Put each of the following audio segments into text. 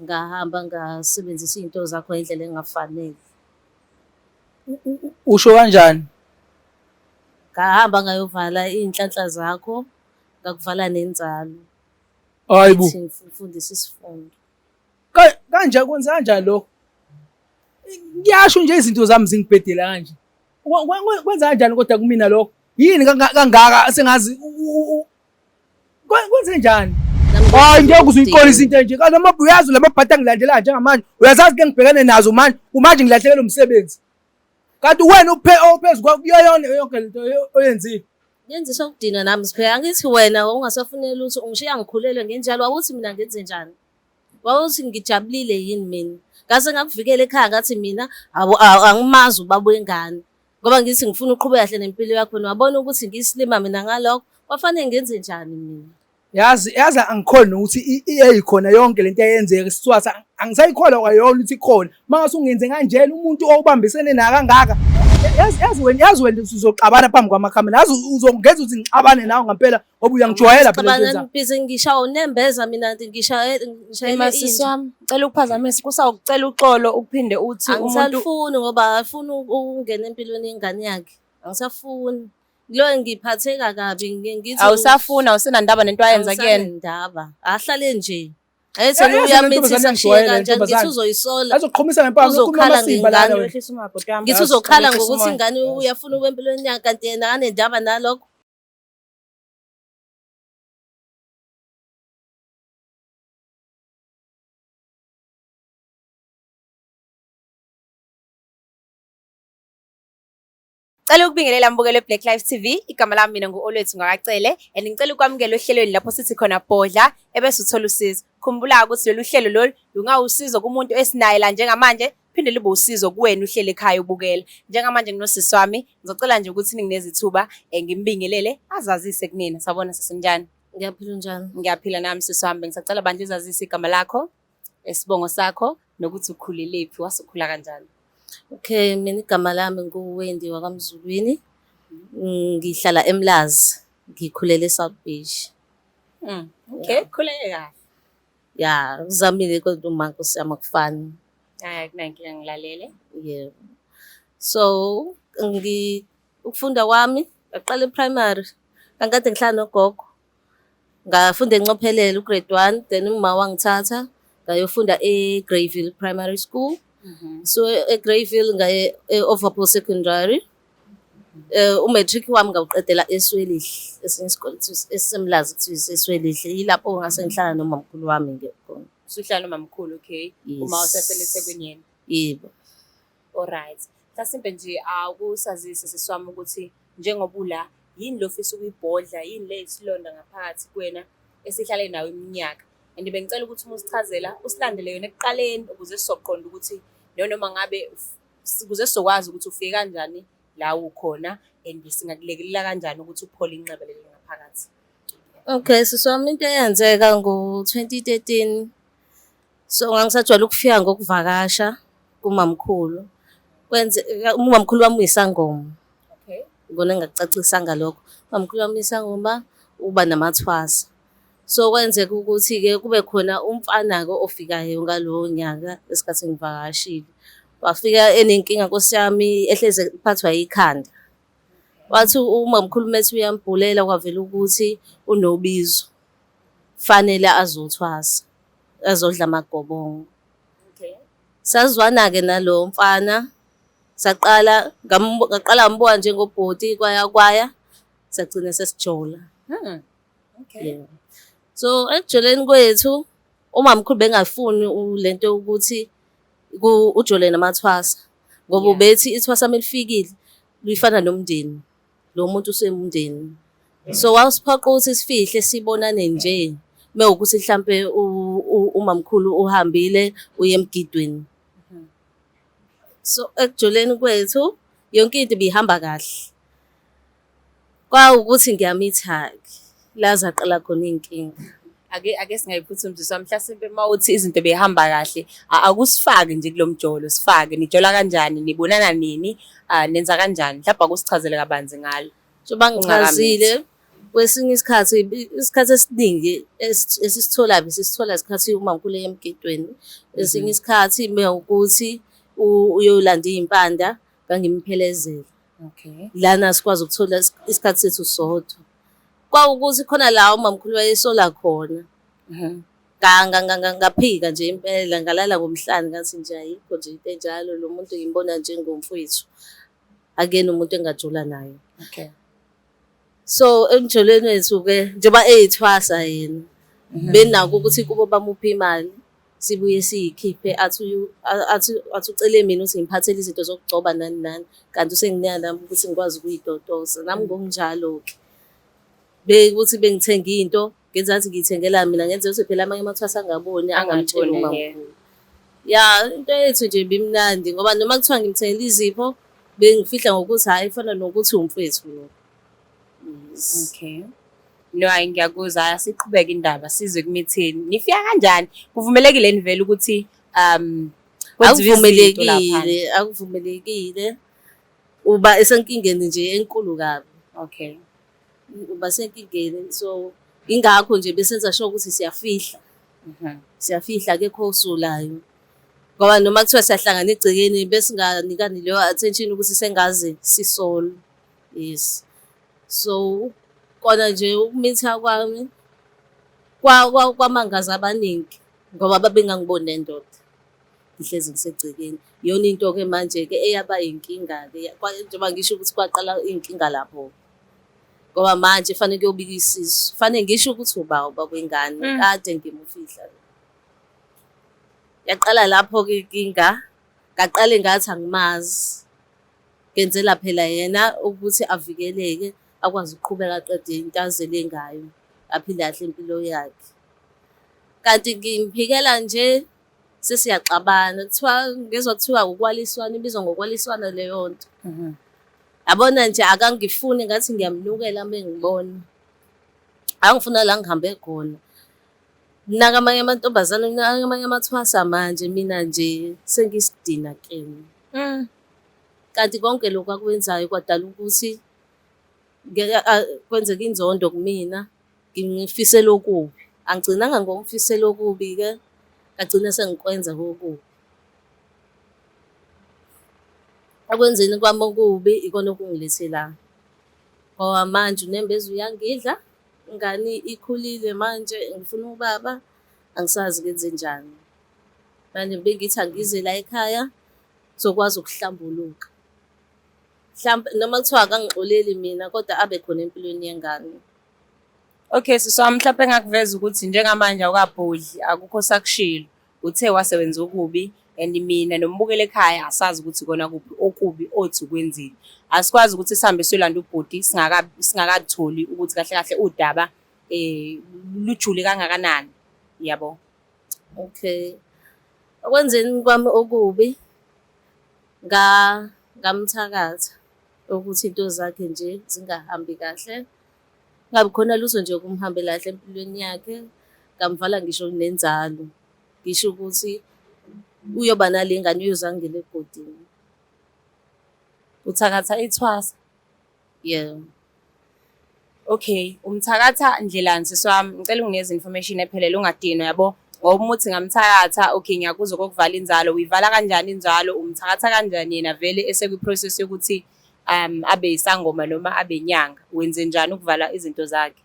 ngahamba ngasebenzisa iy'nto zakho ngendlela engafanele. Usho kanjani? Ngahamba ngayovala iy'nhlanhla zakho, ngakuvala nenzalo. Hayibo. Ngithi ngifundisa isifundo. Kanje kwenza kanjani lokho? Ngiyasho nje izinto zami zingibhedela kanje. Kwenza kanjani kodwa kumina lokho? Yini kangaka sengazi kwenze njani? Hayi ngeke uzuyiqolisa into enje. Kanti uyazi lamabhata ngilandela njengamanje. Uyazazi ke ngibhekane nazo manje ngilahlekelwe umsebenzi. Kanti wena ophezu kuyo yonke lento oyenzile. Ngenzisa ukudinwa nami siphela. Angithi wena ungasafunela ukuthi ungishiya ngikhulelwe ngenjalo. Wawuthi mina ngenze njani? Wawuthi ngijabulile yini mina? Ngase ngakuvikela ekhaya ngathi mina angimazi ubaba wengane. Ngoba ngithi ngifuna uqhubeka kahle nempilo yakho. Wabona ukuthi ngiyisilima mina ngalokho. Kwafanele ngenze njani mina? Yazi angikholi nokuthi iyayikhona yonke lento eyenzeka isithwasa angisayikholwa kwayona ukuthi ikhona. Mase ungenze kanjena umuntu owubambisene na kangaka. Yazi wena uzoxabana phambi kwamakhamera. Yazi uzongeza ukuthi ngixabane nawe ngempela ngoba uyangijwayela phela lento zakho. Bhizi ngishawo nembeza mina ngishayela sisi wami cela ukuphazamisa kusawukucela uxolo uphinde uthi umuntu angisafuni ngoba afuna ukungena empilweni yengane yakhe. Angisafuni. Lo ngiphatheka kabi ngithi awusafuna usenandaba nento ayenza kuyena. Indaba ahlale nje. Ayithi uyamithisa kushiya kanjani ngithi uzoyisola. Azoqhumisa ngempama Uzokhala ngengane. Wehlisa umakoti wami. Ngithi uzokhala ngokuthi ingane uyafuna ukwempilweni yakhe kanti yena anendaba nalokho. Cela ukubingelela mbukelo weBlack Life TV. Igama lami mina nguOlwethu Ngakacele and ngicela ukwamukela ohlelweni lapho sithi khona bodla ebese uthola usizo. Khumbula ukuthi lolu hlelo lolu lungawusizo kumuntu esinaye la njengamanje phinde libe usizo kuwena uhlele ekhaya ubukela. Njengamanje nginosisi wami ngizocela nje ukuthi ninginezithuba ngimbingelele azazise kunina. Sabona sesenjani? Ngiyaphila njani? Ngiyaphila nami sisi wami. Ngisacela bandla izazise igama lakho, isibongo sakho nokuthi ukhulelephi wasukhula kanjani. Okay, mina igama lami nguWendy waKwaMzulwini. Ngihlala eMlazi. Ngikhulele eSouth Beach. Okay, khuleke kahle. Ya, uzamile kodwa uMankosi yami akufani. Hayi kunankinga ngilalele. Yebo. So, ukufunda kwami ngaqala ePrimary. Ngakade ngihlala nogogo. Ngafunda eNcophelele uGrade 1, then uma wangithatha ngayofunda eGreyville Primary School. So eGreyville ngaye Overpool Secondary. Umatric wami ngawuqedela eSwelihle, esinye isikole esemlazi kuthiwa eSwelihle. Yilapho ngase ngihlala nomamkhulu wami ngekhona. Usuhlala nomamkhulu, okay. Uma usefele eThekwini yena. Yebo. Alright. Mhlasimbe nje akusazise siswami ukuthi njengoba ula yini lo ofisa ukuyibhodla, yini le isilonda ngaphakathi kuwena esihlale nawe iminyaka. And bengicela ukuthi usichazela usilandele yona ekuqaleni ukuze sizoqonda ukuthi noma ngabe ukuze sizokwazi ukuthi ufike kanjani la ukhona and singakulekelela kanjani ukuthi uphole inxeba leli ngaphakathi. Okay, siswami into eyenzeka ngo-2013. So ngangisajwayele ukufika ngokuvakasha kumamkhulu. Umamkhulu wami uyisangoma. Okay. Ngone ngakucacisanga lokho. Umamkhulu wami uyisangoma uba namathwasa. So kwenzeka ukuthi-ke kube khona umfana-ke ofikayo ngalowo nyaka esikhathi ngivakashile. Wafika enenkinga Nkosi yami ehleze iphathwa yikhanda. Wathi umamkhulu methi uyambhulela kwavela ukuthi unobizo. Fanele azothwasa. Azodla amagobongo. Okay. Sazwana-ke nalo mfana. Ngaqala ngambuka njengobhoti kwaya. Sagcina sesijola. Okay. Yeah. So ekujoleni kwethu umamkhulu bengafuni lento ukuthi ujole namathwasa ngoba ubethi ithwasa melifikile lifana nomndeni lo muntu usemndeni. So wasiphoqa ukuthi sifihle sibonane nje mewukuthi mhlambe umamkhulu uhambile uye emgidweni. So ekujoleni kwethu yonke into bihamba kahle. Kwawukuthi ngiyamitha laza qala khona inkinga. Ake singayiphuthumisa mhlasimbe mawuthi izinto behamba kahle akusifake nje kulomjolo sifake nijola kanjani nibonana nini nenza kanjani mhlawumbe akusichazele kabanzi ngalo. Njengoba ngichazile Kwesinye isikhathi esiningi esisitholayo sisithola isikhathi umamkhulu eya emgidweni. Esinye isikhathi mewukuthi uyolanda iy'mpanda ngangimuphelezela. Okay. Lana sikwazi ukuthola isikhathi sethu sodwa. Kwawukuthi khona la umamkhulu wayesola khona. Ngaphika nje impela ngalala ngomhlane ngathi nje ayikho nje into enjalo, lo muntu ngimbona njengomfowethu. Akuyena umuntu engajula naye. Okay. So emjolweni wethu-ke njengoba eyithwasa yena, benakho ukuthi kubo bamuphe imali sibuye siyikhiphe athi ucele mina ukuthi ngiphathele izinto zokugcoba nani nani, kanti usenginika nami ukuthi ngikwazi ukuyitotosa. Nami ngokunjalo-ke bekuthi bengithenga into ngenza ngathi ngiyithengela mina, ngenza ukuthi phela amanye amathwasa angaboni angamtsheli umamkhulu. Ya into yethu nje bimnandi ngoba noma kuthiwa ngimthengela izipho bengifihla ngokuthi hhayi fana nokuthi umfowethu lo. Okay. No, hayi ngiyakuzwa, asiqhubeke indaba size kumithini. Nifika kanjani? Kuvumelekile nivele ukuthi akuvumelekile. Uba esenkingeni nje enkulu kabi. Okay. Uba senkingeni, so ingakho nje besenza sure ukuthi siyafihla. Siyafihla akekho osulayo. Ngoba noma kuthiwa siyahlangana egcekeni besinganikani leyo attention ukuthi sengaze sisolo. Yes. So kona nje ukumitha kwami kwamangaza abaningi ngoba babengangiboni nendoda ngihlezi ngisegcekeni. Iyona into-ke manje-ke eyaba yinkinga-ke njengoba ngisho ukuthi kwaqala iy'nkinga lapho. Ngoba manje fanele kuyobika isisu, fanele ngisho ukuthi uba kwengane kade ngimufihla. Yaqala lapho-ke inkinga, ngaqale ngathi angimazi. Ngenzela phela yena ukuthi avikeleke, akwazi ukuqhubeka aqede into azele ngayo, aphinde kahle impilo yakhe. Kanti ngimphikela nje sesiyaxabana, ngezwa kuthiwa ukwaliswana, ibizwa ngokwaliswana leyo nto. Yabona nje akangifuni ngathi ngiyamnukela mengibona. Angifuna la ngihambe khona. Naka amanye amantombazane, amanye amathwasa manje mina nje sengisidina ke. Kanti konke lokhu akwenzayo kwadala ukuthi kwenzeka inzondo kumina, ngifisela okubi. Angigcinanga ngomfisela okubi-ke, ngagcina sengikwenza okubi. Akwenzeni kwami okubi ikona okungilethela. Ngoba manje unembeza uyangidla, ingane ikhulile manje ngifuna ubaba, angisazi ngenze njani. Manje bengithi angize la ekhaya zokwazi ukuhlambuluka. Mhlawumbe noma kuthiwa akangixoleli mina kodwa abe khona empilweni yengane. Okay, siswami mhlawumbe engakuveza ukuthi njengamanje awukabhodli, akukho sakushilo. Uthe wasebenza okubi and mina nombukela ekhaya asazi ukuthi kona kuphi okubi othi ukwenzile. Asikwazi ukuthi sihambe siyolanda ubhodi singakatholi ukuthi kahle kahle udaba lujule kangakanani. Yabo. Okay. Okwenzeni kwami okubi ngamthakatha ukuthi into zakhe nje zingahambi kahle. Ngabe khona lutho nje okumhambela kahle empilweni yakhe. Ngamvala ngisho nenzalo. Ngisho ukuthi uyoba nale ngane uyozangena ebhodini. Uthakatha ithwasa. Yeah. Okay, umthakatha ndlelani siswami? Ngicela unginikeze information ephelele ungadinwa yabo. Ngoba umuthi ngamthakatha, okay ngiyakuzwa kokuvala inzalo. Uyivala kanjani inzalo? Umthakatha kanjani yena vele esekwi-process yokuthi abe isangoma noma abe inyanga? Wenze njani ukuvala izinto zakhe?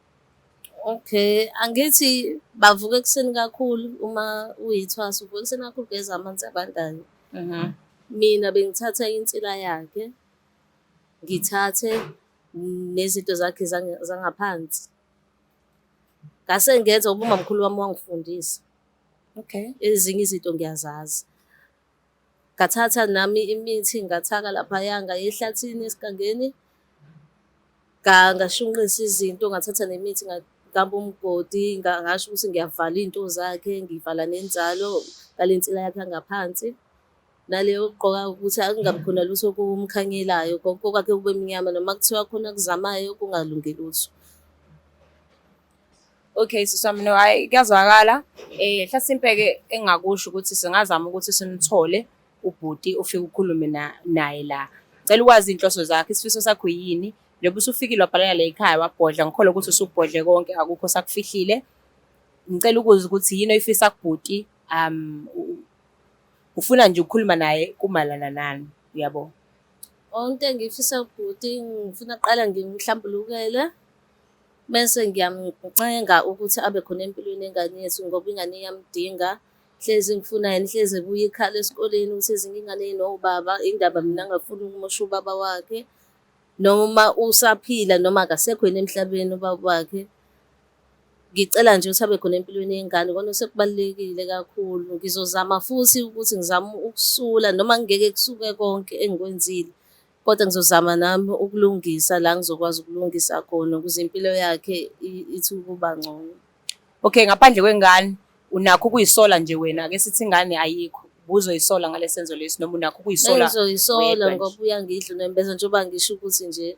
Okay, angithi bavuka ekuseni kakhulu uma uyithwasa, uvuka ekuseni kakhulu ugeza amanzi abandayo. Mina bengithatha insila yakhe, ngithathe nezinto zakhe zangaphansi. Ngase ngenza ngoba umamkhulu wami wangifundisa. Okay. Ezinye izinto ngiyazazi. Ngathatha nami imithi ngathaka laphaya ngayehlathini esigangeni. Ngashunqisa izinto, ngathatha nemithi ngamba umgodi, ngasho ukuthi ngiyavala into zakhe, ngivala nenzalo ngalensila yakhe ngaphansi. Naleyo gqoka ukuthi akungabi khona lutho kumkhanyelayo, konke kwakhe kube mnyama noma kuthiwa khona kuzamayo kungalungi lutho. Okay, siswami no hayi kuyazwakala. Mhlasimpe-ke engingakusho ukuthi singazama ukuthi simthole ubhuti ufike ukhulume naye la. Cela ukwazi inhloso zakhe, isifiso sakho yini? njengoba usufikile wabhalela la ekhaya wabhodla, ngikholwa ukuthi usubhodle konke, akukho sakufihlile. Ngicela ukuzwa ukuthi yini oyifisa kubhuti, ufuna nje ukukhuluma naye kumalana nani, uyabo? Into engiyifisa kubhuti ngifuna kuqala ngimhlambulukele, bese ngiyamcenga ukuthi abe khona empilweni yengane yethu ngoba ingane iyamdinga. Hlezi ngifuna yena, hlezi ebuye ikhala esikoleni ukuthi ezinye ingane zinobaba, indaba mina angafuni ukumosha ubaba wakhe. Noma usaphila noma akasekho yena emhlabeni ubaba wakhe. Ngicela nje ukuthi abe khona empilweni yengane, kona sekubalulekile kakhulu. Ngizozama futhi ukuthi ngizame ukusula noma ngeke kusuke konke engikwenzile, kodwa ngizozama nami ukulungisa la ngizokwazi ukulungisa khona ukuze impilo yakhe ithi ukuba ngcono. Okay, ngaphandle kwengane unakho ukuyisola nje wena, ake sithi ingane ayikho, ubuzoyisola ngale senzo lesi noma unakho ukuyisola? Ngizoyisola ngoba uyangidla unembeza, njengoba ngisho ukuthi nje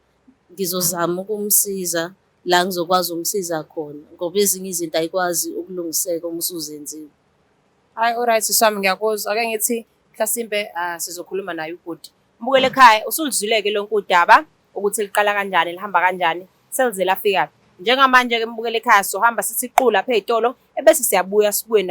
ngizozama ukumsiza la ngizokwazi ukumsiza khona ngoba ezinye izinto ayikwazi ukulungiseka uma usuzenzile. Hayi, alright siswami, ngiyakuzwa. Ake ngithi mhlasimpe sizokhuluma naye ubhuti. Mbukele ekhaya, usulizwile-ke lonke udaba ukuthi liqala kanjani, lihamba kanjani, selize lafika. Njengamanje-ke mbukele ekhaya, sohamba sithi qu lapha ey'tolo, ebese siyabuya sibuye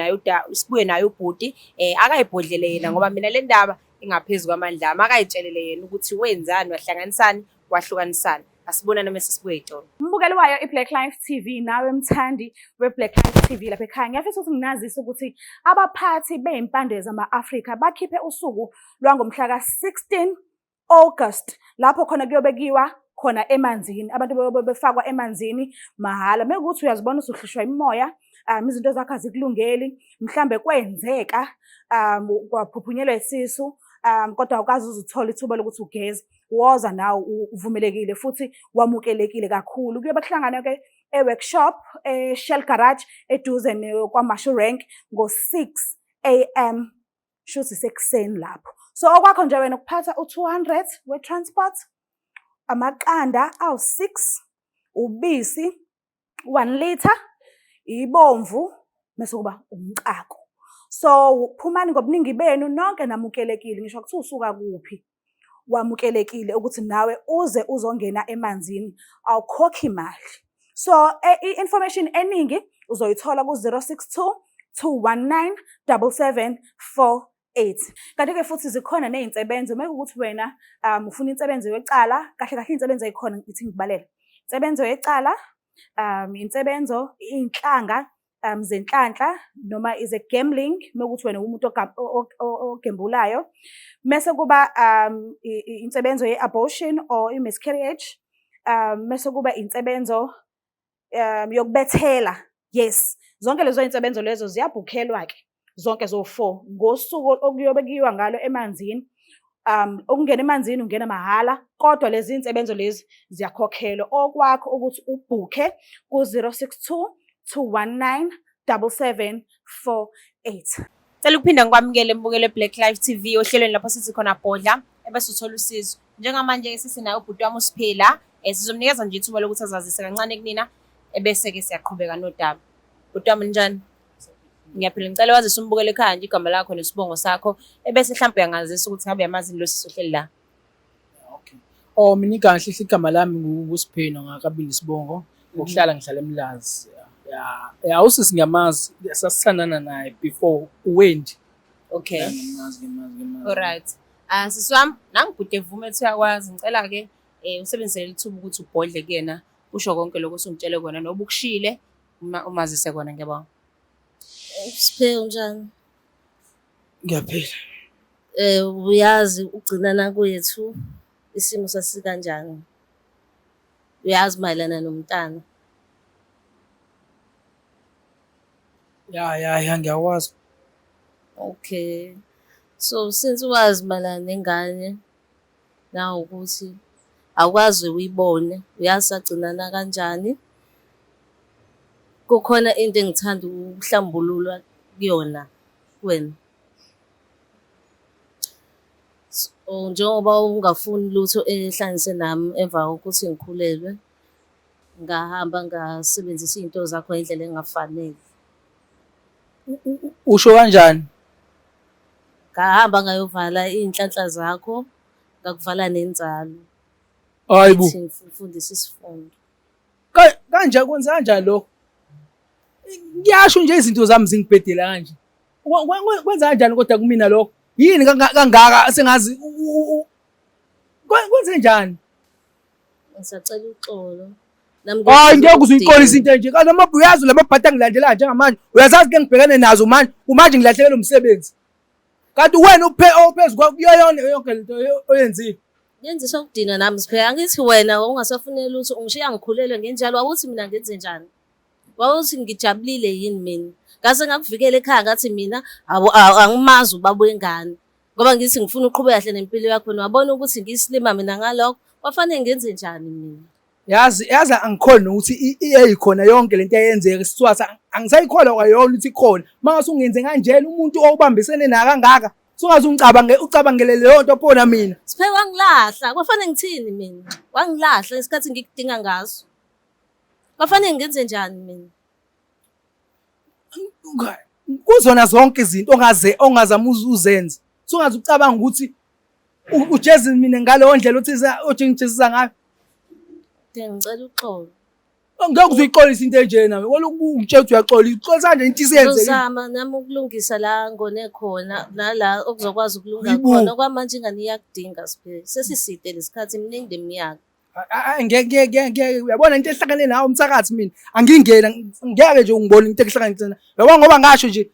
naye ubhuti akayibhodlele yena, ngoba mina le ndaba ingaphezu kwamandla ami. Akayitshelele yena ukuthi wenzani, wahlanganisani, wahlukanisani. Asibonane mase sibuye ey'tolo. Mbukeli wayo iBlack Life TV, nawe mthandi weBlack Life TV lapha ekhaya, ngiyafisa ukuthi nginazise ukuthi abaphathi bey'mpande zama-Afrika bakhiphe usuku lwangomhla ka-16 August lapho khona kuyobekiwa khona emanzini, abantu befakwa emanzini mahhala. Mekuthi uyazibona usuhlushwa imimoya, izinto zakho azikulungeli, mhlambe kwenzeka kwaphuphunyelwa isisu, kodwa awukazi uzithola ithuba lokuthi ugeze, woza nawe uvumelekile futhi wamukelekile kakhulu. Kuyobe kuhlangane-ke e-workshop e-Shell Garage eduze kwaMashu Rank ngo-6 AM, shuthi sekuseni lapho. So okwakho nje wena ukuphatha u-200 we-transport, amaqanda awu-6, ubisi 1 liter, ibomvu, bese kuba umcako. So phumani ngobuningi benu nonke namukelekile, ngisho ukuthi usuka kuphi wamukelekile ukuthi nawe uze uzongena emanzini, awukhokhi imali. So i-information eningi uzoyithola ku-062 219 7748. Kanti-ke futhi zikhona ney'nsebenzo, mekuwukuthi wena ufuna insebenzo yokucala, kahle kahle iy'nsebenzo ey'khona ngithi ngibalele. Insebenzo yecala, insebenzo iy'nhlanga zenhlanhla noma is a gambling, mekuthi wena umuntu ogembulayo. Mese kuba insebenzo ye-abortion or i-miscarriage, mese kuba insebenzo yokubethela. Yes, zonke lezo insebenzo lezo ziyabhukhelwa-ke, zonke zo-4 ngosuku okuyobekiwa ngalo emanzini. Ukungena emanzini ungena mahhala, kodwa lezi insebenzo lezi ziyakhokhelwa. Okwakho ukuthi ubhukhe ku-062 219 7748. Cela ukuphinda ngikwamukele mbukele Black Life TV ohlelweni lapho sithi khona bhodla ebese uthola usizo. Njengamanje-ke sisinayo ubhuti wami uSiphila, sizomnikeza nje ithuba lokuthi azazise kancane kunina ebese-ke siyaqhubeka nodaba. Bhuti wami njani? Ngiyaphila, ngicela wazise umbukele ekhaya nje igama lakho nesibongo sakho, ebese mhlawumbe uyangazisa ukuthi ngabe uyamazi lo sisi ohleli la. Okay. Mina ikahle igama lami nguSiphila ngakabili Sibongo, ngokuhlala ngihlala eMlazi. Yeah, usisi ngiyamazi, sasithandana naye before uwendi. Okay. Ngimazi. Alright. Sisi wami, nangu ubhuti evume ethi uyakwazi, ngicela-ke usebenzisele lithuba ukuthi ubhodle kuyena, usho konke lokho osungitshele kona noba ukushile umazise kona. Ngiyabonga. Siphe unjani? Ngiyaphila. Uyazi ukugcinana kwethu isimo sasikanjani? Uyazi mayelana nomntana? Ya, ngiyakwazi. Okay. So since wazi mayelana nengane nawe ukuthi awukwazi uyibone, uyazi sagcinana kanjani, kukhona into engithanda ukuhlambulula kuyona kuwena. So njengoba ungafuni lutho ehlanganise nami emva kokuthi ngikhulelwe, ngahamba ngasebenzisa iy'nto zakho ngendlela engafanele. Usho kanjani? Ngahamba ngayovala iy'nhlanhla zakho, ngakuvala nenzalo. Hayibo. Ethi ngifundisa isifundo. Kanje kwenza kanjani lokho? Ngiyasho nje izinto zami zingibhedela kanje. Kwenza kanjani kodwa kumina lokho? Yini kangaka sengazi kwenze njani? Ngisacela uxolo. Nami Hayi ngeke ngiyakuzwa uzuyiqolisa into enje. Kanti noma uyazi lamabhata ngilandela njengamanje. Uyazazi ke ngibhekane nazo manje ngilahlekelwe umsebenzi. Kanti wena ophezulu kuyo yonke lento oyenzile. Ngenzisa ukudinwa nami siphela. Angithi wena ungasafunela lutho ungishiya ngikhulelwe ngenjalo wawuthi mina ngenze njani? Wawuthi ngijabulile yini mina? Ngase ngakuvikela ekhaya ngathi mina angimazi ubaba wengane. Ngoba ngithi ngifuna uqhubeka kahle nempilo yakho wabona ukuthi ngiyisilima mina ngalokho. Wafanele ngenze njani mina? Yazi angikhona nokuthi iyayikhona yonke lento eyenzeka isithwasa angisayikholwa kwayona ukuthi ikhona. Mangase ungenze kanjena umuntu owubambisene naye kangaka. Sungaze ucabangele leyo nto phona mina. Siphe wangilahla. Kwafanele ngithini mina? Wangilahla isikhathi ngikudinga ngaso. Kwafanele ngenze njani mina? Kuzona zonke izinto ongazama uzenze. Sungaze ucabanga ukuthi ujezi mina ngaleyo ndlela othi ngijezisa ngayo. Ngicela uxolo. Ngeke uzuyiqolisa into enje nawe. Wena ungitshela ukuthi uyaxolisa. Uxolisa kanje into isiyenze. Ngizama nami ukulungisa la ngone khona nala okuzokwazi ukulunga khona kwamanje ingane iyakudinga siphela. Sesiside lesikhathi iminingi leminyaka. Ngeke uyabona into ehlakane nawe umsakazi mina angingena ngeke nje ungibone into ehlakane yabona ngoba ngasho nje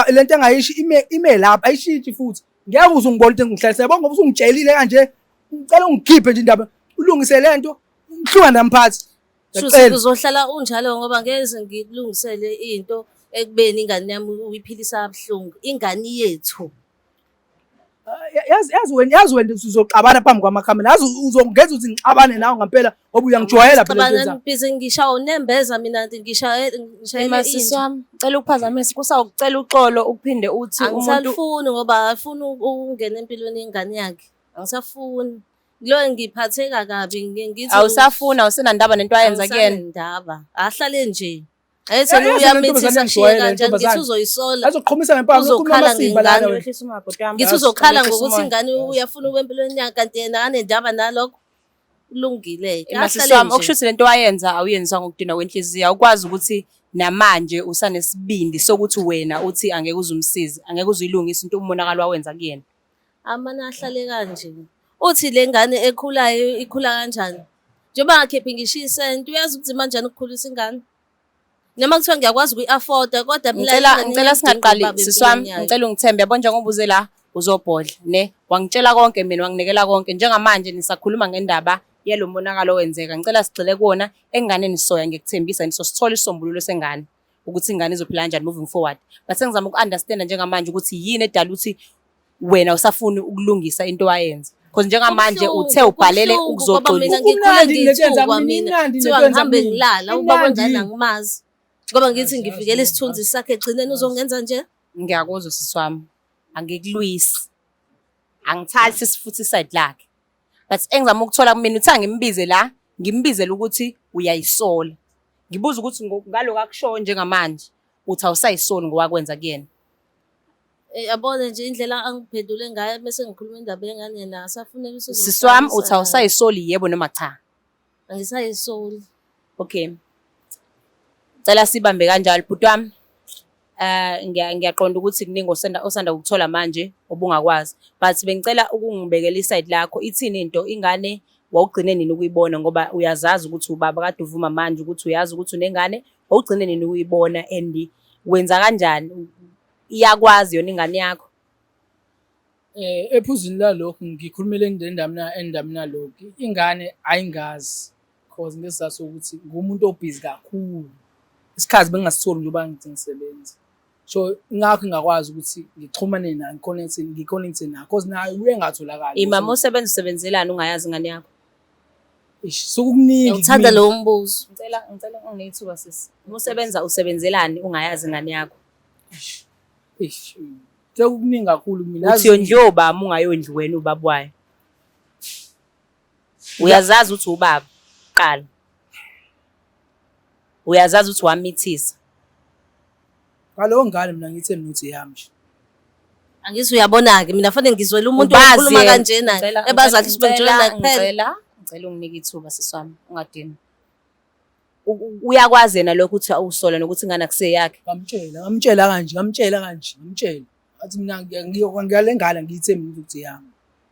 lento engayishi ime lapha ayishintshi futhi ngeke uze ungibone into engihlalisa yabona ngoba usungitshelile kanje ngicela ungikhiphe nje indaba ulungise lento ngihluka namphathi Suthi uzohlala unjalo ngoba ngeze ngikulungisele into ekubeni ingane yami uyiphilisa abhlungu ingane yethu. yazi wena uzoxabana phambi kwamakhamera yazi uzongeza ukuthi ngixabane nawe ngempela ngoba uyangijwayela phela lento zakho. Bese ngishawo nembeza mina ngishayele Masisi wami, cela ukuphazamisa kusawukucela uxolo ukuphinde uthi umuntu angisafuni ngoba afuna ukungena empilweni yengane yakhe. Angisafuni. Lo ngiphatheka kabi ngithi awusafuna awusenandaba nento ayenza kuyena. Indaba ahlale nje. Ayethe uyamithisa shiya kanjani ngithi uzoyisola. Azoqhumisa ngempama Uzokhala nokumasimba lana wena. Wehlisa umakoti wami. Ngithi uzokhala ngokuthi ingane uyafuna ukwempilweni yakhe kanti yena anendaba nalokho. Kulungile. Masisi wami okushuthi lento wayenza awuyenzwa ngokudina kwenhliziyo awukwazi ukuthi namanje usanesibindi sokuthi wena uthi angeke uzumsize angeke uzuyilungisa into umonakalo wawenza kuyena. Amana ahlale kanje. Uthi le ngane ekhulayo ikhula kanjani? Njengoba ngakhiphi ngishiya isenti uyazi ukuthi kanjani ukukhulisa ingane. Noma kuthiwa ngiyakwazi ukuyi-afforda kodwa ngicela singaqali sisi wami ngicela ungithembe yabo njengoba uze la uzobhodla ne wangitshela konke mina wanginikela konke njengamanje nisakhuluma ngendaba yalo monakalo owenzeka ngicela sigxile kuona enganeni soya ngikuthembisa nisosithola isombululo sengane ukuthi ingane izophila kanjani moving forward but sengizama uku-understand njengamanje ukuthi yini edala ukuthi wena usafuni ukulungisa into wayenza because njengamanje uthe ubhalele ukuzoxolisa ngihambe ngilala ubaba ngane angimazi ngoba ngithi ngivikela isithunzi sakhe egcineni uzongenza nje. Ngiyakuzwa sisi wami angikulwisi angithathi sifuthi iside lakhe but engizama ukuthola kumina uthi angimbize la ngimbizela ukuthi uyayisola ngibuza ukuthi ngalo kakusho njengamanje uthi awusayisoli ngowakwenza kuyena. Yabona nje indlela angiphendule ngayo bese ngikhuluma indaba yengane yena asafunela usizo. Sisi wami uthi awusayisoli yebo noma cha? Angisayisoli. Okay. Cela sibambe kanjalo bhuti wami. Ngiyaqonda ukuthi kuningi osanda ukuthola manje obungakwazi but bengicela ukungibekela iside lakho ithini into ingane wawugcine nini ukuyibona ngoba uyazazi ukuthi ubaba kade uvuma manje ukuthi uyazi ukuthi unengane wawugcine nini ukuyibona and wenza kanjani iyakwazi yona ingane yakho. Ephuzini lalokho ngikhulumele endaba nalokho ingane ayingazi because ngesizathu sokuthi ngumuntu obhizi kakhulu isikhathi bengasitholi njengoba ngithi ngisebenza so ngakho ngakwazi ukuthi ngixhumane naye ngiconnecte naye because naye uyengatholakala. Imama usebenzelani ungayazi ingane yakho? Sokukuningi ngithanda lo mbuzo. Ngicela unginethuba sisi. Usebenzelani ungayazi ingane yakho? Sekukuningi kakhulu mina. Uthi yondloba ungayondli wena ubaba wayo. Uyazazi ukuthi ubaba qala. Uyazazi ukuthi wamithisa. Ngalo ngane mina ngithe nuthi yami. Angithi uyabona ke mina fanele ngizwele umuntu okhuluma kanjena ebazathi sibengijona kuphela. ngicela unginike ithuba sisi wami, ungadini. Uyakwazi yena lokho ukuthi awusola nokuthi ingane akuseyakhe. ngamtshela kanje. Athi mina ngiyale ngane ngiyithembi ukuthi yami.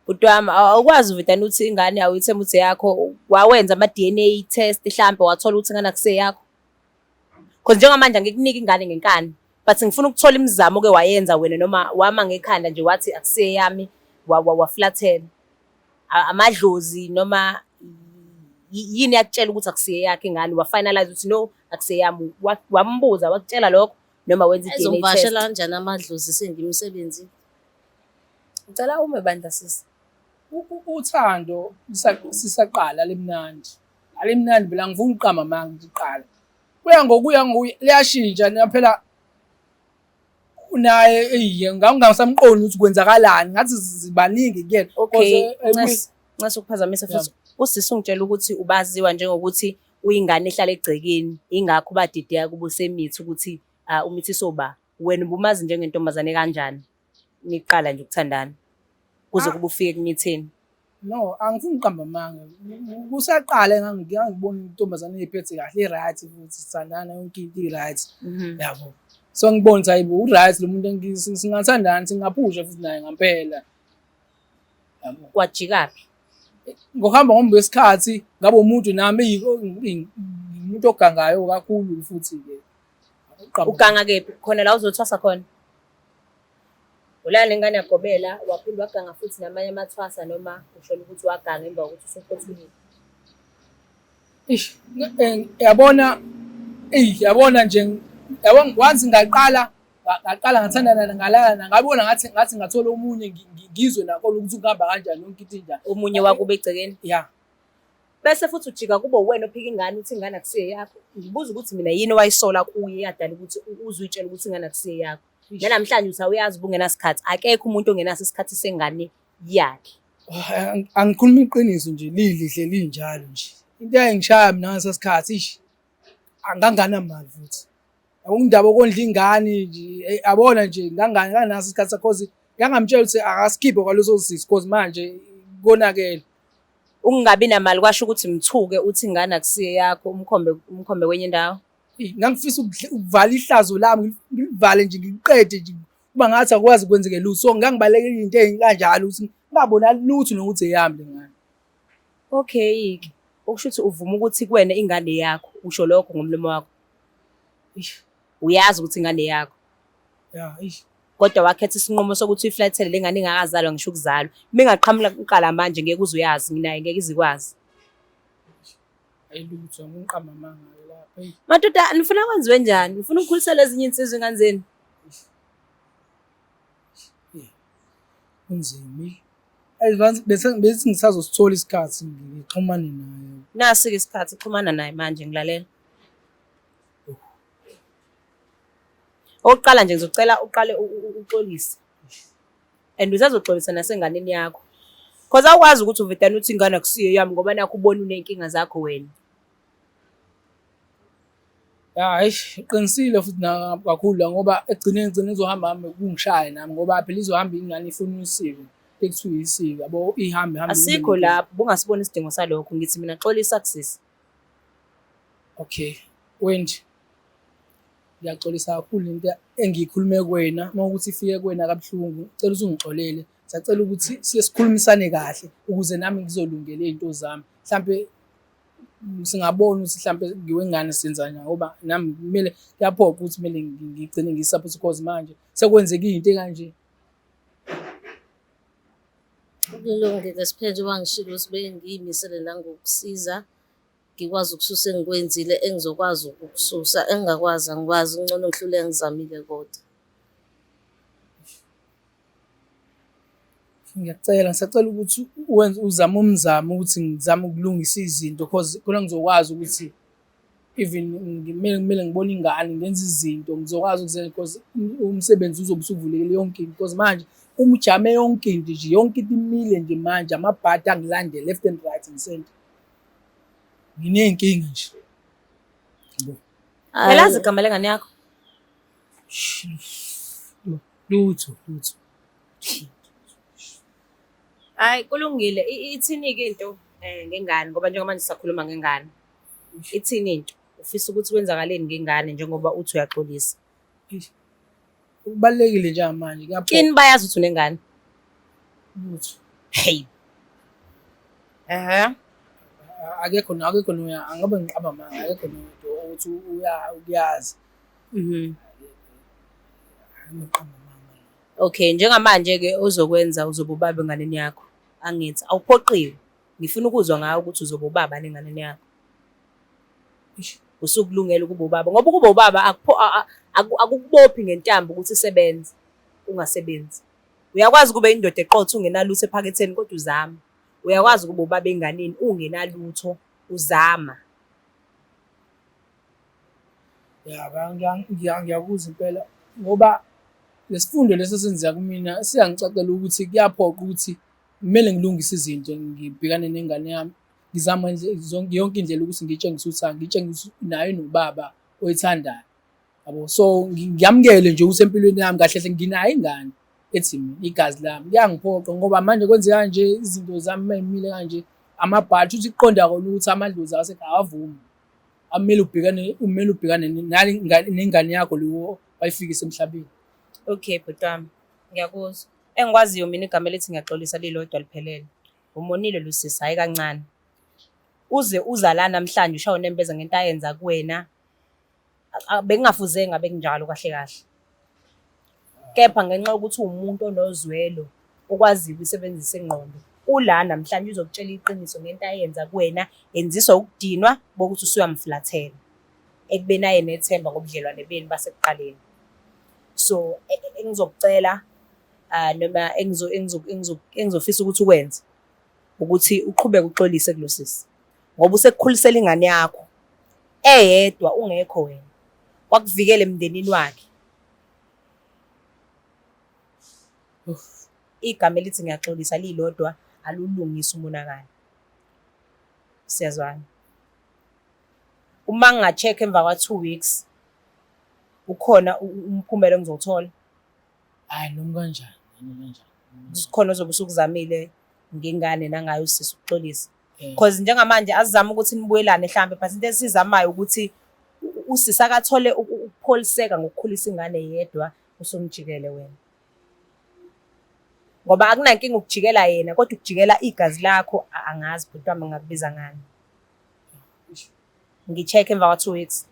Bhuti wami awukwazi uvedane ukuthi ingane awuyithemba ukuthi yakho, wawenza ama-DNA test mhlampe wathola ukuthi ingane akuseyakho. Because njengamanje angikunika ingane ngenkani, but ngifuna ukuthola imizamo oke wayenza wena noma wama ngekhanda nje wathi akuseyami waflathela. Amadlozi noma yini yakutshela ukuthi akuseyakhe ingane wafinalize ukuthi no akuseyami, wambuza wakutshela lokho noma wenza i-DNA test. Ezomvashela kanjani amadlozi sengimsebenzi? Ngicela ume bandla sisi. Uthando sisaqala lemnandi. Alimnandi phela ngifuna uqamba manje ngiqala. Kuya ngokuya liyashintsha phela unaye ngangisamqondi ukuthi kwenzakalani ngathi zibaningi kuyena. Okay, ngase ukuphazamisa futhi. Usisi ungitshela ukuthi ubaziwa njengokuthi uyingane ehlala egcekeni, ingakho badideka kuba usemithi ukuthi umithiso ba wena ubumazi njengentombazane kanjani niqala nje ukuthandana kuze kube ufike kumitheni. No, angifuni uqamba amanga. Kusaqala ngangibona intombazane ephethe kahle i-right futhi sithandana yonke into i-right. Yabo. So ngibona ukuthi hayibo u-right lo muntu singathandana singaphusha futhi naye ngempela. Yabo. Kwajikaphi? Ngokuhamba ngombe wesikhathi ngabe umuntu nami umuntu ogangayo kakhulu futhi ke. Uganga kephi? Khona la uzothwasa khona. Ulala ingane yagobela waphinde waganga futhi namanye amathwasa noma usho ukuthi waganga emva kokuthi usuphothulile. Yabona nje once ngaqala ngathandana ngalana ngabona ngathi ngathola omunye ngizwe nakho ukuthi kuhamba kanjani yonke into njani. Omunye wakube egcekeni. Yeah. Bese futhi ujika kube wena ophika ingane uthi ingane akuseyakho. Ngibuza ukuthi mina yini wayisola kuye yadala ukuthi uzuyitshela ukuthi ingane akuseyakho. Namhlanje usawazi bungenasikhathi akekho umuntu ongenaso isikhathi sengane yakhe. Angikhuluma iqiniso nje lihle linjalo nje. Into engishaya mina ngasesikhathi angangana mali futhi. Akungindaba okondla ingane nje abona nje nganganaso isikhathi cause ngangamtshela ukuthi akaskiphe kwaleso sisi cause manje konakele. Ukungabi namali kwasho ukuthi mthuke uthi ingane akuseyakho umkhombe kwenye indawo. Ngangifisa ukuvala ihlazo lami ngivale nje ngiqede nje kuba ngathi akwazi kwenzeke lutho. So ngangibalekela into ezinkanjalo ukuthi ngabona lutho nokuthi eyami lengane. Okay, okusho ukuthi uvuma ukuthi kuwena ingane yakho usho lokho ngomlomo wakho. Uyazi ukuthi ingane yakho. Yeah, Kodwa wakhetha isinqumo sokuthi uyiflathele lengane ingakazalwa ngisho ukuzalwa. Mingaqhamuka uqala manje ngeke uzuyazi mina ngeke izikwazi. Ayilutho ngiqamba amanga lapha. Madoda nifuna kwenziwe njani? Nifuna ukukhulisela ezinye insizwe kanzeni? Kunzima. Advance bese ngisazosithola isikhathi ngixhumane naye. Nasi ke isikhathi xhumana naye manje ngilalela. Oqala nje ngizocela uqale uxolise. And usazoxolisa nasenganeni yakho. Because awukwazi ukuthi uvedane uthi ingane akusiyo yami ngoba nakho ubona unenkinga zakho wena. Ya, iqinisile futhi na kakhulu ngoba egcineni izohamba kungishaye nami ngoba phela izohamba ingane ifuna isiko. Ekuthiwa isiko yabo ihambe. Asikho lapho bungasibona isidingo salokho ngithi mina xolisa kusisi. Okay. Wena ngiyaxolisa kakhulu into engiyikhulume kuwena mawukuthi ifike kuwena kabuhlungu cela uzungixolele sacela ukuthi sikhulumisane kahle ukuze nami ngizolungela izinto zami mhlambe singabona ukuthi mhlambe ngiwengane senzanya ngoba nami kumele yaphoqa ukuthi kumele ngigcine ngisupport cause manje sekwenzeka izinto ekanje. Kulungile siphethe wangishilo sibe ngiyimisele nangokusiza ngikwazi ukususa engikwenzile engizokwazi ukususa engakwazi angikwazi ngcono ngihlule ngizamile kodwa. Ngisacela ukuthi uzame umzamo ukuthi ngizame ukulungisa izinto because khona ngizokwazi ukuthi even kumele ngibone ingane ngenza izinto ngizokwazi ukuzenza because umsebenzi uzobe usuvulekile yonke into because manje uma ujame yonke into nje yonke into imile nje manje amabhadi angilandele left and right and center. Nginenkinga nje. Yebo. Yalazi igama lengane yakho? Lutho. Hayi kulungile ithini ke into ngengane ngoba njengamanje sisakhuluma ngengane. Ithini into? Ufisa ukuthi kwenzakaleni ngengane njengoba uthi uyaxolisa? Kubalulekile njengamanje Kini bayazi ukuthi unengane? ukuthi Hey. akekho noya angabe ngiqaba manga akekho nomuntu ukuthi uyazi. Angiqaba manga. Okay, njengamanje-ke ozokwenza uzoba ubaba enganeni yakho. Angithi awuphoqiwe. Ngifuna ukuzwa ngayo ukuthi uzoba ubaba nenganeni yakho. Usukulungela ukuba ubaba ngoba ukuba ubaba akukubophi ngentambo ukuthi usebenze ungasebenzi. Uyakwazi kube indoda eqotho ungenalutho ephaketheni kodwa uzama. Uyakwazi ukuba ubaba enganeni ungenalutho uzama. Ngiyakuzwa impela ngoba lesifundo lesi senziya kumina siyangicacela ukuthi kuyaphoqa ukuthi kumele ngilungise izinto ngibhekane nengane yami. Ngizama yonke indlela ukuthi ngitshengise uthando, ngitshengise naye nobaba oyithandayo. Yabo, so ngiyamukele nje ukuthi empilweni yami kahle hle nginayo ingane ethi mina igazi lami. Kuyangiphoqa ngoba manje kwenzeka kanje izinto zami mayimile kanje amabhathi uthi iqonda kona ukuthi amadlozi asekhaya awavumi. Kumele ubhekane nengane yakho leyo wayifikisa emhlabeni. Okay, bhutami. Ngiyakuzwa. Engikwaziyo mina igama elithi ngiyaxolisa lilodwa liphelele. Umonile Lusisa, hayi kancane. Uze uza la namhlanje ushawo nembeza ngento ayenza kuwena. Bengingafuze ngabe kunjalo kahle kahle. Kepha ngenxa yokuthi umuntu onozwelo okwaziyo ukusebenzisa ingqondo. Ula namhlanje uzokutshela iqiniso ngento ayenza kuwena, enziswa ukudinwa bokuthi usuyamflathela. Ekubeni aye nethemba ngobudlelwane beni basekuqaleni. So engizokucela noma engizofisa ukuthi ukwenze ukuthi uqhubeke uxolise kuLosisi. Ngoba usekukhulisela ingane yakho eyedwa ungekho wena. Wakuvikela emndenini wakhe. Igama elithi ngiyaxolisa lilodwa alulungisa umonakalo. Siyazwana. Uma nginga-check emva kwa 2 weeks ukhona umphumela engizothola. Hayi noma kanjani. Sikhona ozobe usukuzamile ngengane nangayo usisi ukuxolisa. Because njengamanje azizama ukuthi nibuyelane mhlambe but into esizamayo ukuthi usisi akathole ukupholiseka ngokukhulisa ingane yedwa usomjikele wena. Ngoba akunankinga ukujikela yena kodwa ukujikela igazi lakho angazi bhutama ngakubiza ngani. Ngi-check emva kwa 2 weeks.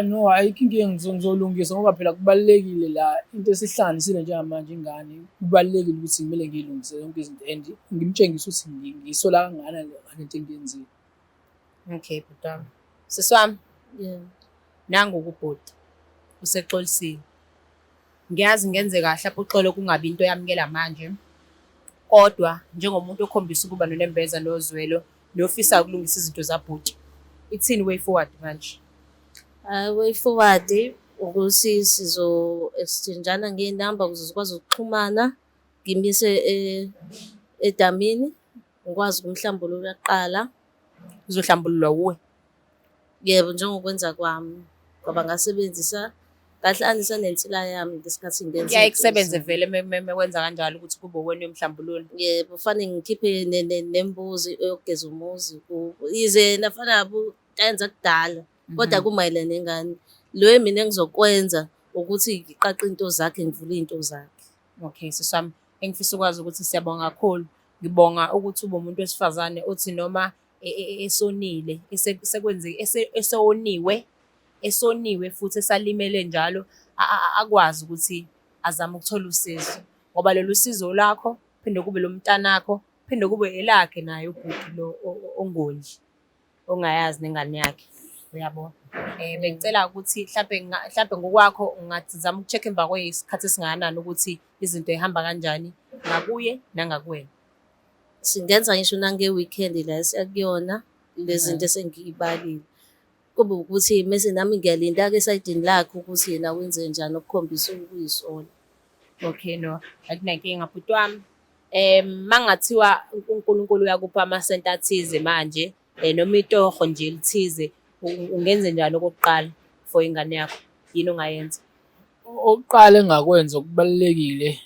No, ayikho inkinga ngizolungisa ngoba phela kubalulekile la into esihlanganisile njengamanje ingane. Kubalulekile ukuthi kumele ngiyilungise yonke izinto and ngimtshengise ukuthi ngiyisola kangana lento engiyenzile. Okay, bhutama. Siswami, Yeah. nangu ukubhuti. Usexolisile. Ngiyazi ngenze kahle lapho uxolo kungabi into yamukela manje. Kodwa njengomuntu okhombisa ukuba nonembeza nozwelo nofisa ukulungisa izinto zabhuti. Ithini way forward manje? Way forward ukuthi sizo-exchangeana ngey'namba ukuze sikwazi ukuxhumana. Ngimise edamini ngikwazi ukumhlambulula kuqala. Uzohlambululwa wuwe. Yebo, njengokwenza kwami ngoba ngasebenzisa ngahlanganisa nensila yami ngesikhathi ngenza. Kuyaye kusebenze vele mekwenza kanjalo ukuthi kube wena uyomhlambulula. Yebo, kufanele ngikhiphe nembuzi eyogeza umuzi yize nafana yenza kudala kodwa kumayelana nengane. Lo mina engizokwenza ukuthi ngiqaqe into zakhe ngivule into zakhe. Okay, siswami, engifisa ukwazi ukuthi siyabonga kakhulu. Ngibonga ukuthi ube umuntu wesifazane othi noma esonile, esoniwe futhi esalimele njalo akwazi ukuthi azame ukuthola usizo. Ngoba lolu sizo lakho phinde kube lo mntanakho, phinde kube elakhe naye ubhuti lo ongondli ongayazi nengane yakhe. Uyabona? Bengicela ukuthi mhlambe ngokwakho ungazama ukucheck emva kwesikhathi esingakanani ukuthi izinto zihamba kanjani ngakuye nangakuwena. Singenza ngisho nange-weekend la esiyakuyona lezi zinto esengiy'balile. Kube ukuthi mese nami ngiyalinda-ke esayidini lakhe ukuthi yena wenze njani okukhombisa ukuyisola. Okay, no, akunankinga bhuti wami. Mangathiwa uNkulunkulu uyakupha amasenti athize manje, noma itoho nje elithize, ungenze njani okokuqala for ingane yakho? Yini ongayenza? Oqala engakwenza okubalekile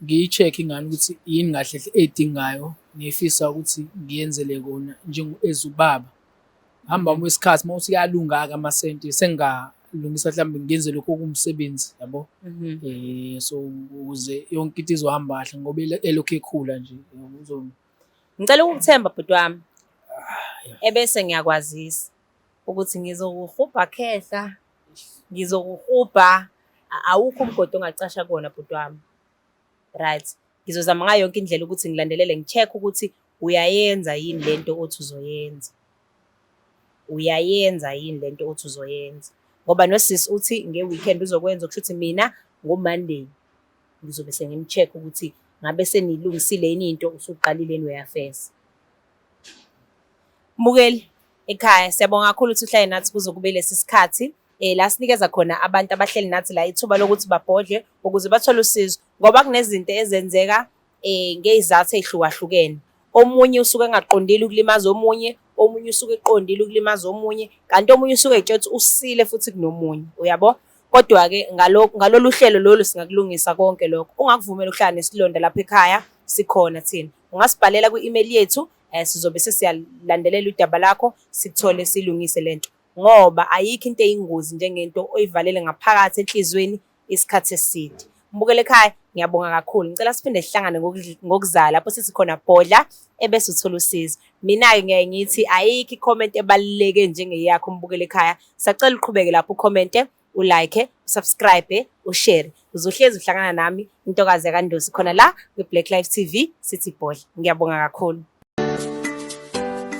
ngiyi-check ingane ukuthi yini kahle hle edingayo ngifisa ukuthi ngiyenzele kona ezubaba. Hamba wesikhathi mawuthi kuyalunga-ke amasenti sengingalungisa mhlawumbe ngenze lokho okumsebenzi yabo. So ukuze yonke into izohamba kahle ngoba elokhu ekhula nje Ngicela ukukuthemba bhuti wami. Ebese ngiyakwazisa ukuthi ngizokuhubha khehla, ngizokuhubha, awukho umgodi ongacasha kuwona bhuti wami. Right. Ngizozama ngayo yonke indlela ukuthi ngilandelele ngi-check ukuthi uyayenza yini lento othi uzoyenza. Uyayenza yini lento othi uzoyenza. Ngoba nosisi uthi nge-weekend uzokwenza kusho ukuthi mina ngo-Monday ngizobe sengimcheck ukuthi ngabe senilungisile yini into usuqalile uyafesa. Mbukeli ekhaya siyabonga kakhulu ukuthi uhlale nathi kuzokube lesi sikhathi la sinikeza khona abantu abahleli nathi la ithuba lokuthi babhodle ukuze bathole usizo ngoba kunezinto ezenzeka ngezizathu ezihlukahlukene. Omunye usuke engaqondile ukulimaza omunye usuke eqondile ukulimaza omunye kanti omunye usuke etshela usile futhi kunomunye uyabo. Kodwa-ke ngalolu hlelo lolu singakulungisa konke lokho. Ungakuvumela ukuhlala nesilonda lapha ekhaya sikhona thina. Ungasibhalela kwi-email yethu sizobe sesiyalandelela udaba lakho sikuthole silungise lento ngoba ayikho into eyingozi njengento oyivalele ngaphakathi enhlizweni isikhathi eside. Mbukele ekhaya ngiyabonga kakhulu. Ngicela siphinde sihlangane ngokuzala lapho sithi khona bhodla ebese uthola usizo. Mina-ke ngiyaye ngithi ayikho i-comment ebaluleke njengeyakho mbukele ekhaya. Sacela uqhubeke lapho ucommente, ulike, usubscribe, ushare. Uzohlezi uhlangana nami intokazi yakandosi khona la kwi-Black Life TV sithi bhodla. Ngiyabonga kakhulu.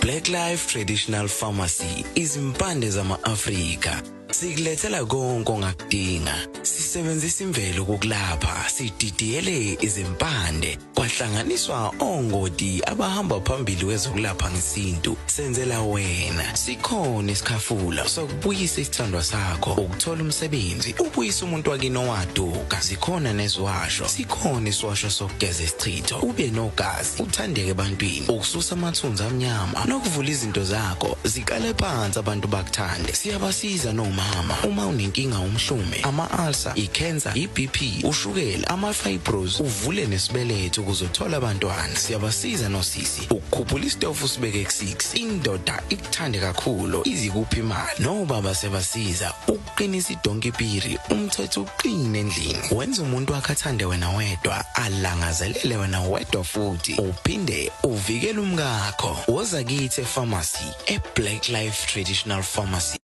Black Life Traditional Pharmacy izimpande zama-Afrika. Sikulethela konke ongakudinga. Sisebenzisa imvelo ukulapha, sididiyele izimpande. Kwahlanganiswa ongoti abahamba phambili kwezokulapha ngesintu. Senzela wena. Sikhona isikhafula sokubuyisa isithandwa sakho, ukuthola umsebenzi, ubuyisa umuntu wakini owaduka. Sikhona neziwasho. Sikhona isiwasho sokugeza isichitho, ube nogazi, uthandeke ebantwini, ukususa amathunzi amnyama, nokuvula izinto zakho zikale phansi abantu bakuthande. Siyabasiza noma uma unenkinga umhlume, ama-ulcer, i-cancer, i-BP, ushukela, ama-fibros, uvule nesibeletho ukuzothola abantwana. Siyabasiza nosisi ukukhuphula isitofu sibeke ku-6, indoda ikuthande kakhulu izikuphi imali. Nobaba sebasiza ukuqinisa idonkipiri, umthetho uqine endlini. Wenza umuntu wakhe athande wena wedwa, alangazelele wena wedwa futhi uphinde uvikele umkakho. Woza kithi e-pharmacy, e-Black Life Traditional Pharmacy.